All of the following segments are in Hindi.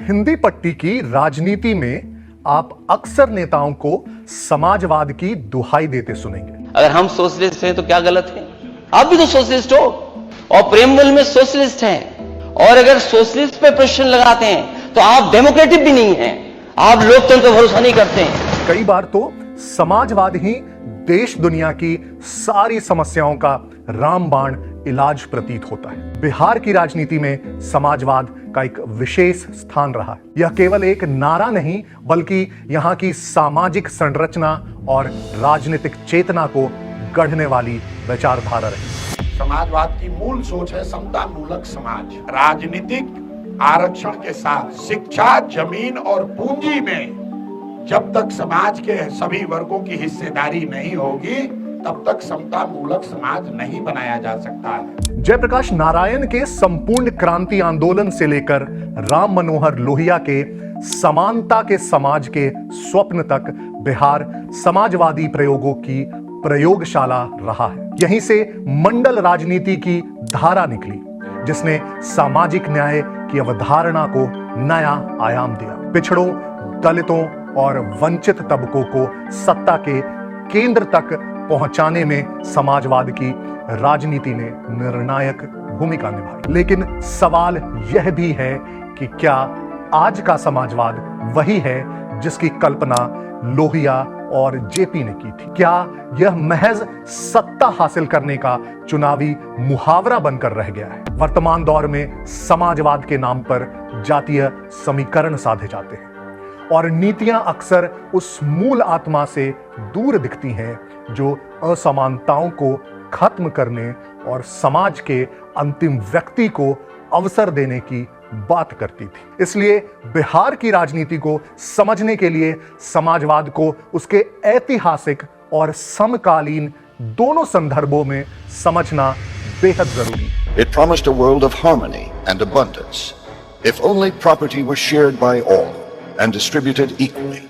हिंदी पट्टी की राजनीति में आप अक्सर नेताओं को समाजवाद की दुहाई देते सुनेंगे। अगर हम सोशलिस्ट हैं तो क्या गलत है? आप भी तो सोशलिस्ट हो और प्रेमवल में सोशलिस्ट हैं। और अगर सोशलिस्ट पे प्रश्न लगाते हैं तो आप डेमोक्रेटिक भी नहीं हैं, आप लोकतंत्र पर भरोसा नहीं करते हैं। कई बार तो समाजवाद ही देश दुनिया की सारी समस्याओं का रामबाण इलाज प्रतीत होता है। बिहार की राजनीति में समाजवाद का एक विशेष स्थान रहा है। यह केवल एक नारा नहीं बल्कि यहाँ की सामाजिक संरचना और राजनीतिक चेतना को गढ़ने वाली विचारधारा रही। समाजवाद की मूल सोच है समता मूलक समाज। राजनीतिक आरक्षण के साथ शिक्षा, जमीन और पूंजी में जब तक समाज के सभी वर्गों की हिस्सेदारी नहीं होगी तब तक समता मूलक समाज नहीं बनाया जा सकता है। जयप्रकाश नारायण के संपूर्ण क्रांति आंदोलन से लेकर राम मनोहर लोहिया के समानता के समाज के स्वप्न तक बिहार समाजवादी प्रयोगों की प्रयोगशाला रहा है। यहीं से मंडल राजनीति की धारा निकली जिसने सामाजिक न्याय की अवधारणा को नया आयाम दिया। पिछड़ों, दलितों और वंचित तबकों को सत्ता के केंद्र तक पहुंचाने में समाजवाद की राजनीति ने निर्णायक भूमिका निभाई। लेकिन सवाल यह भी है कि क्या आज का समाजवाद वही है जिसकी कल्पना लोहिया और जेपी ने की थी? क्या यह महज सत्ता हासिल करने का चुनावी मुहावरा बनकर रह गया है? वर्तमान दौर में समाजवाद के नाम पर जातीय समीकरण साधे जाते हैं और नीतियां अक्सर उस मूल आत्मा से दूर दिखती हैं जो असमानताओं को खत्म करने और समाज के अंतिम व्यक्ति को अवसर देने की बात करती थी। इसलिए बिहार की राजनीति को समझने के लिए समाजवाद को उसके ऐतिहासिक और समकालीन दोनों संदर्भों में समझना बेहद जरूरी है। It promised a world of harmony and abundance if only property was shared by all and distributed equally.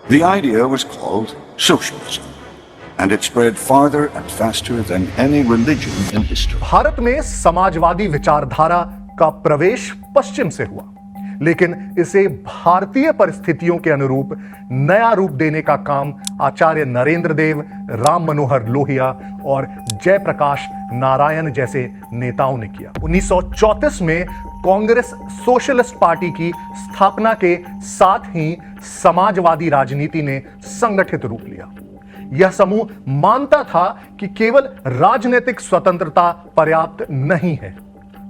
The idea was called socialism, and it spread farther and faster than any religion in history. Bharat में समाजवादी विचारधारा का प्रवेश पश्चिम से हुआ, लेकिन इसे भारतीय परिस्थितियों के अनुरूप नया रूप देने का काम आचार्य नरेंद्र देव, राम मनोहर लोहिया और जयप्रकाश नारायण जैसे नेताओं ने किया। 1934 में कांग्रेस सोशलिस्ट पार्टी की स्थापना के साथ ही समाजवादी राजनीति ने संगठित रूप लिया। यह समूह मानता था कि केवल राजनीतिक स्वतंत्रता पर्याप्त नहीं है,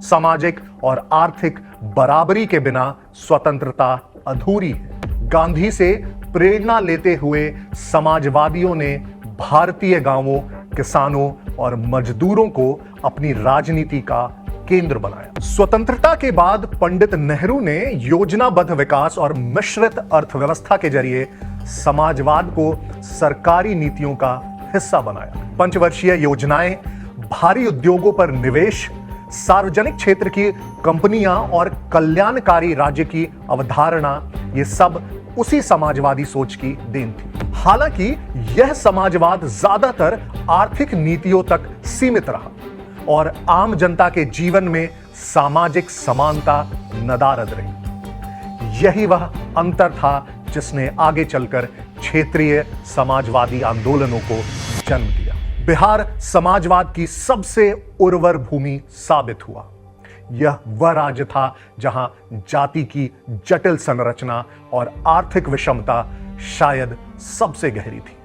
सामाजिक और आर्थिक बराबरी के बिना स्वतंत्रता अधूरी है। गांधी से प्रेरणा लेते हुए समाजवादियों ने भारतीय गांवों, किसानों और मजदूरों को अपनी राजनीति का केंद्र बनाया। स्वतंत्रता के बाद पंडित नेहरू ने योजनाबद्ध विकास और मिश्रित अर्थव्यवस्था के जरिए समाजवाद को सरकारी नीतियों का हिस्सा बनाया। पंचवर्षीय योजनाएं, भारी उद्योगों पर निवेश, सार्वजनिक क्षेत्र की कंपनियां और कल्याणकारी राज्य की अवधारणा, ये सब उसी समाजवादी सोच की देन थी। हालांकि यह समाजवाद ज्यादातर आर्थिक नीतियों तक सीमित रहा और आम जनता के जीवन में सामाजिक समानता नदारद रही। यही वह अंतर था जिसने आगे चलकर क्षेत्रीय समाजवादी आंदोलनों को जन्म दिया। बिहार समाजवाद की सबसे उर्वर भूमि साबित हुआ। यह वह राज्य था जहां जाति की जटिल संरचना और आर्थिक विषमता शायद सबसे गहरी थी।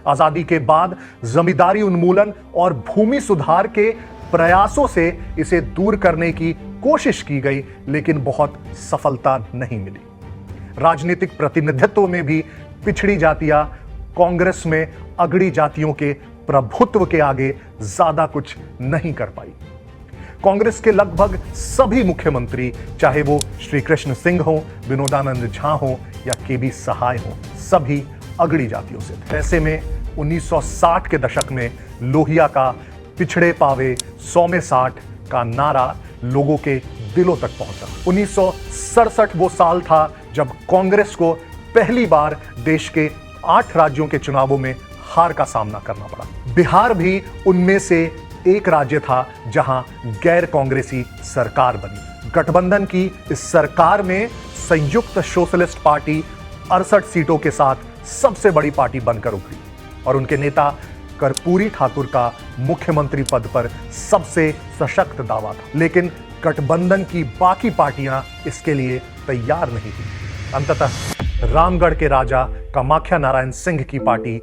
आजादी के बाद जमींदारी उन्मूलन और भूमि सुधार के प्रयासों से इसे दूर करने की कोशिश की गई, लेकिन बहुत सफलता नहीं मिली। राजनीतिक प्रतिनिधित्व में भी पिछड़ी जातियां कांग्रेस में अगड़ी जातियों के प्रभुत्व के आगे ज्यादा कुछ नहीं कर पाई। कांग्रेस के लगभग सभी मुख्यमंत्री, चाहे वो श्री कृष्ण सिंह हो, विनोदानंद झा हो या केबी सहाय हो, सभी अगड़ी जातियों से थे। ऐसे में 1960 के दशक में लोहिया का पिछड़े पावे 100 में 60 का नारा लोगों के दिलों तक पहुंचा। 1967 वो साल था जब कांग्रेस को पहली बार देश के 8 राज्यों के चुनावों में हार का सामना करना पड़ा। बिहार भी उनमें से एक राज्य था जहां गैर कांग्रेसी सरकार बनी। गठबंधन की इस सरकार में संयुक्त सोशलिस्ट पार्टी 68 सीटों के साथ सबसे बड़ी पार्टी बनकर उभरी और उनके नेता कर्पूरी ठाकुर का मुख्यमंत्री पद पर सबसे सशक्त दावा था। लेकिन गठबंधन की बाकी पार्टियां इसके लिए तैयार नहीं थी। अंततः रामगढ़ के राजा कामाख्या नारायण सिंह की पार्टी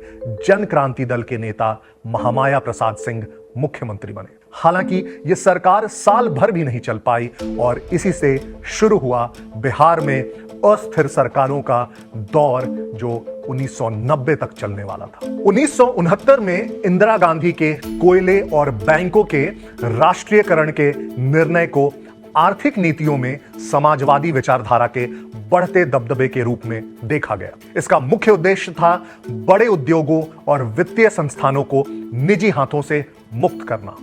जन क्रांति दल के नेता महामाया प्रसाद सिंह मुख्यमंत्री बने। हालांकि यह सरकार साल भर भी नहीं चल पाई और इसी से शुरू हुआ बिहार में अस्थिर सरकारों का दौर जो 1990 तक चलने वाला था। 1969 में इंदिरा गांधी के कोयले और बैंकों के राष्ट्रीयकरण के निर्णय को आर्थिक नीतियों में समाजवादी विचारधारा के बढ़ते दबदबे के रूप में देखा गया। इसका मुख्य उद्देश्य था बड़े उद्योगों और वित्तीय संस्थानों को निजी हाथों से मुक्त करना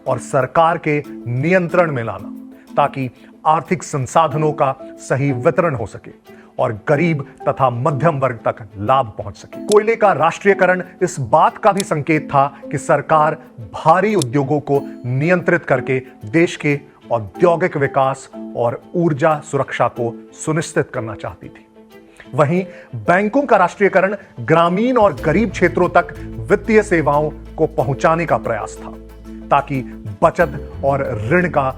और सरकार के नियंत्रण में लाना ताकि आर्थिक संसाधनों का सही वितरण हो सके और गरीब तथा मध्यम वर्ग तक लाभ पहुंच सके। कोयले का राष्ट्रीयकरण इस बात का भी संकेत था कि सरकार भारी उद्योगों को नियंत्रित करके देश के औद्योगिक विकास और ऊर्जा सुरक्षा को सुनिश्चित करना चाहती थी। वहीं बैंकों का राष्ट्रीयकरण ग्रामीण और गरीब क्षेत्रों तक वित्तीय सेवाओं को पहुंचाने का प्रयास था ताकि बचत और ऋण का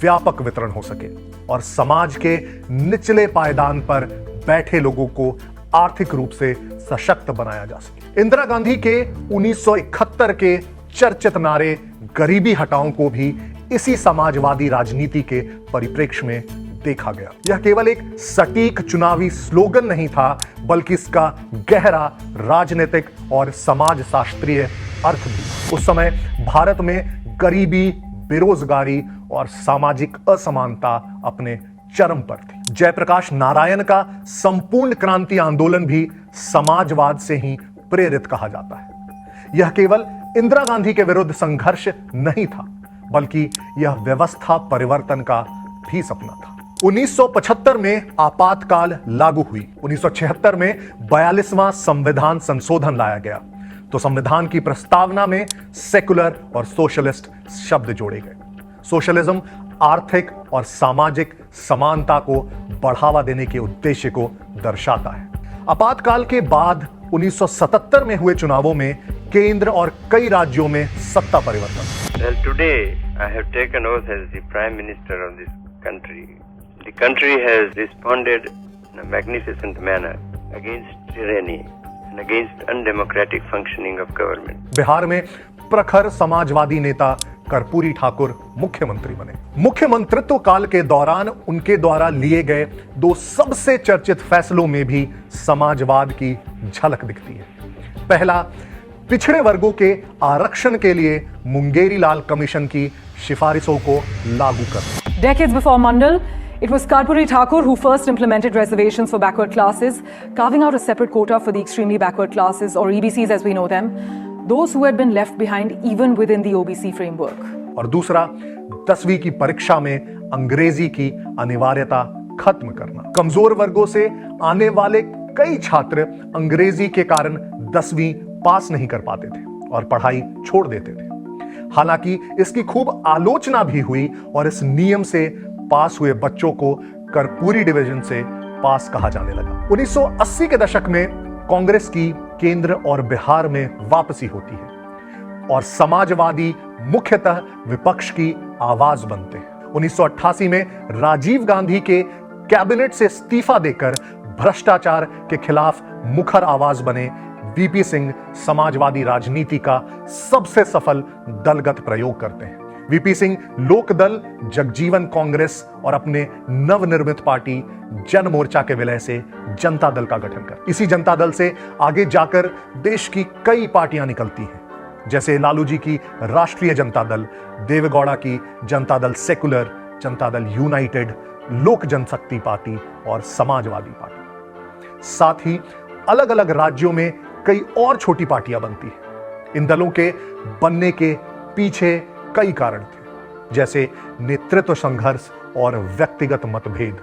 व्यापक वितरण हो सके और समाज के निचले पायदान पर बैठे लोगों को आर्थिक रूप से सशक्त बनाया जा सके। इंदिरा गांधी के 1971 के चर्चित नारे गरीबी हटाओ को भी इसी समाजवादी राजनीति के परिप्रेक्ष्य में देखा गया। यह केवल एक सटीक चुनावी स्लोगन नहीं था बल्कि इसका गहरा राजनीतिक और समाजशास्त्रीय अर्थ भी। उस समय भारत में गरीबी, बेरोजगारी और सामाजिक असमानता अपने चरम पर थी। जयप्रकाश नारायण का संपूर्ण क्रांति आंदोलन भी समाजवाद से ही प्रेरित कहा जाता है। यह केवल इंदिरा गांधी के विरुद्ध संघर्ष नहीं था बल्कि यह व्यवस्था परिवर्तन का भी सपना था। 1975 में आपातकाल लागू हुई। 1976 में 42वां संविधान संशोधन लाया गया तो संविधान की प्रस्तावना में सेकुलर और सोशलिस्ट शब्द जोड़े गए। सोशलिज्म आर्थिक और सामाजिक समानता को बढ़ावा देने के उद्देश्य को दर्शाता है। आपातकाल के बाद 1977 में हुए चुनावों में केंद्र और कई राज्यों में सत्ता परिवर्तन। Well, today I have taken oath as the Prime Minister of this country. The country has responded in a magnificent manner against tyranny and against undemocratic functioning of government. Bihar में प्रखर समाजवादी नेता कर्पूरी ठाकुर मुख्यमंत्री बने। मुख्यमंत्रित्व काल के दौरान उनके द्वारा लिए गए दो सबसे चर्चित फैसलों में भी समाजवाद की झलक दिखती है। पहला, पिछड़े वर्गों के आरक्षण के लिए मुंगेरी लाल कमीशन की सिफारिशों को लागू करना। Decades before Mandal, it was Karpuri Thakur who first implemented reservations for backward classes, carving out a separate quota for the extremely backward classes, or EBCs as we know them, those who had been left behind even within the OBC framework. और दूसरा, 10वीं की परीक्षा में अंग्रेजी की अनिवार्यता खत्म करना। कमजोर वर्गों से आने वाले कई छात्र अंग्रेजी के कारण 10वीं पास नहीं कर पाते थे और पढ़ाई छोड़ देते थे। हालांकि इसकी खूब आलोचना भी हुई और इस नियम से पास हुए बच्चों को कर्पूरी डिवीजन से पास कहा जाने लगा। 1980 के दशक में कांग्रेस की केंद्र और बिहार में वापसी होती है और समाजवादी मुख्यतः विपक्ष की आवाज बनते हैं। 1988 में राजीव गांधी के कैबिनेट से इस्तीफा देकर भ्रष्टाचार के खिलाफ मुखर आवाज बने वीपी सिंह समाजवादी राजनीति का सबसे सफल दलगत प्रयोग करते हैं। वीपी सिंह लोकदल, जगजीवन कांग्रेस और अपने नवनिर्मित पार्टी जन मोर्चा के विलय से जनता दल का गठन कर इसी जनता दल से आगे जाकर देश की कई पार्टियां निकलती हैं, जैसे लालू जी की राष्ट्रीय जनता दल, देवेगौड़ा की जनता दल सेकुलर, जनता दल यूनाइटेड, लोक जनशक्ति पार्टी और समाजवादी पार्टी। साथ ही अलग अलग राज्यों में कई और छोटी पार्टियां बनती हैं। इन दलों के बनने के पीछे कई कारण थे, जैसे नेतृत्व संघर्ष और व्यक्तिगत मतभेद,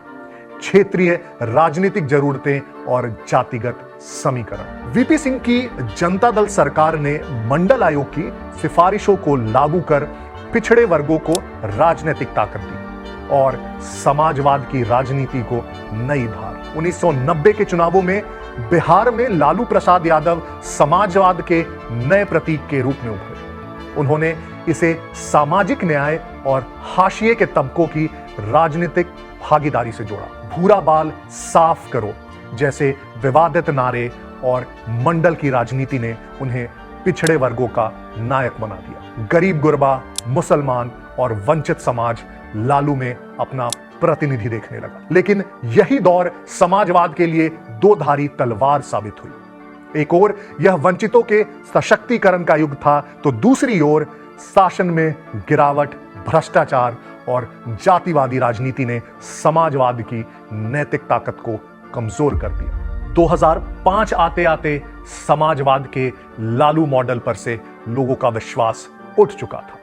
क्षेत्रीय राजनीतिक जरूरतें और जातिगत समीकरण। वीपी सिंह की जनता दल सरकार ने मंडल आयोग की सिफारिशों को लागू कर पिछड़े वर्गों को राजनीतिक ताकत दी और समाजवाद की राजनीति को नई धार। 1990 के चुनावों में बिहार में लालू प्रसाद यादव समाजवाद के नए प्रतीक के रूप में उभरे। उन्होंने इसे सामाजिक न्याय और हाशिए के तबकों की राजनीतिक भागीदारी से जोड़ा। भूरा बाल साफ करो जैसे विवादित नारे और मंडल की राजनीति ने उन्हें पिछड़े वर्गों का नायक बना दिया। गरीब गुरबा, मुसलमान और वंचित समाज लालू में अपना प्रतिनिधि देखने लगा। लेकिन यही दौर समाजवाद के लिए दो धारी तलवार साबित हुई। एक ओर यह वंचितों के सशक्तिकरण का युग था, तो दूसरी ओर शासन में गिरावट, भ्रष्टाचार और जातिवादी राजनीति ने समाजवाद की नैतिक ताकत को कमजोर कर दिया। 2005 आते आते समाजवाद के लालू मॉडल पर से लोगों का विश्वास उठ चुका था।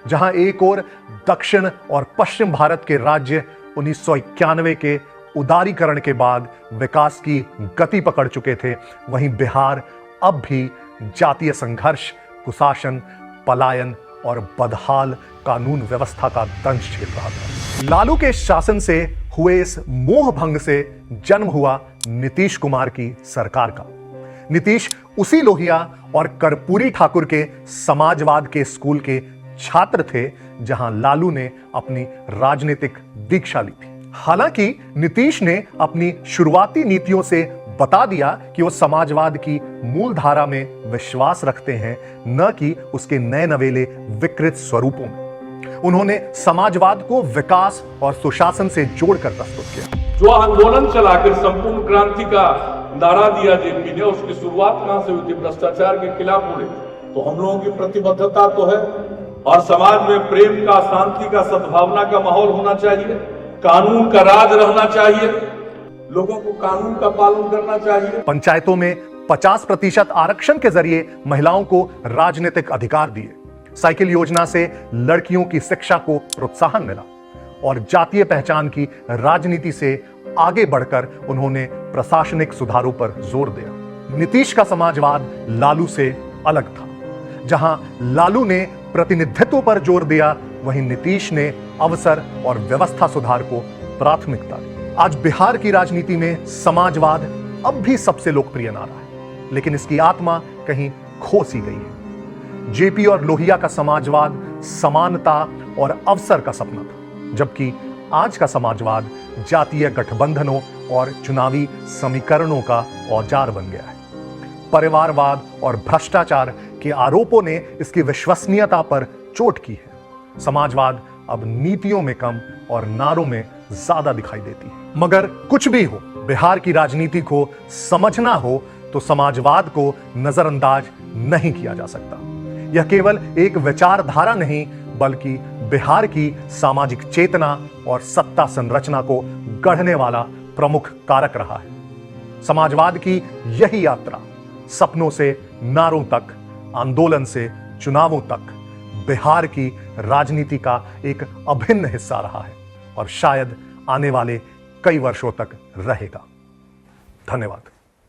जहां एक ओर दक्षिण और पश्चिम भारत के राज्य 1991 के उदारीकरण के बाद विकास की गति पकड़ चुके थे, वहीं बिहार अब भी जातीय संघर्ष, कुशासन, पलायन और बदहाल कानून व्यवस्था का दंश झेल रहा था। लालू के शासन से हुए इस मोह भंग से जन्म हुआ नीतीश कुमार की सरकार का। नीतीश उसी लोहिया और कर्पूरी ठाकुर के समाजवाद के स्कूल के छात्र थे जहां लालू ने अपनी राजनीतिक दीक्षा ली थी। हालांकि नीतीश ने अपनी शुरुआती नीतियों से बता दिया कि वो समाजवाद की मूल धारा में विश्वास रखते हैं, न कि उसके नए नवेले विकृत स्वरूपों में। उन्होंने समाजवाद को विकास और सुशासन से जोड़कर प्रस्तुत किया। जो आंदोलन चलाकर संपूर्ण क्रांति का नारा दिया जेपी ने, उसकी शुरुआत कहां से हुई थी? भ्रष्टाचार के खिलाफ हुई। तो हम लोगों की प्रतिबद्धता तो है, और समाज में प्रेम का, शांति का, सद्भावना का माहौल होना चाहिए, कानून का राज रहना चाहिए, लोगों को कानून का पालन करना चाहिए। पंचायतों में 50% आरक्षण के जरिए महिलाओं को राजनीतिक अधिकार दिए। साइकिल योजना से लड़कियों की शिक्षा को प्रोत्साहन मिला और जातीय पहचान की राजनीति से आगे बढ़कर उन्होंने प्रशासनिक सुधारों पर जोर दिया। नीतीश का समाजवाद लालू से अलग था। जहां लालू ने प्रतिनिधित्व पर जोर दिया, वहीं नीतीश ने अवसर और व्यवस्था सुधार को प्राथमिकता दी। आज बिहार की राजनीति में समाजवाद अब भी सबसे लोकप्रिय नारा है, लेकिन इसकी आत्मा कहीं खो सी गई है। जेपी और लोहिया का समाजवाद समानता और अवसर का सपना था, जबकि आज का समाजवाद जातीय गठबंधनों और चुनावी समीकरणों का औजार बन गया है। परिवारवाद और भ्रष्टाचार के आरोपों ने इसकी विश्वसनीयता पर चोट की है। समाजवाद अब नीतियों में कम और नारों में ज्यादा दिखाई देती है। मगर कुछ भी हो, बिहार की राजनीति को समझना हो तो समाजवाद को नजरअंदाज नहीं किया जा सकता। यह केवल एक विचारधारा नहीं, बल्कि बिहार की सामाजिक चेतना और सत्ता संरचना को गढ़ने वाला प्रमुख कारक रहा है। समाजवाद की यही यात्रा सपनों से नारों तक, आंदोलन से चुनावों तक बिहार की राजनीति का एक अभिन्न हिस्सा रहा है और शायद आने वाले कई वर्षों तक रहेगा। धन्यवाद।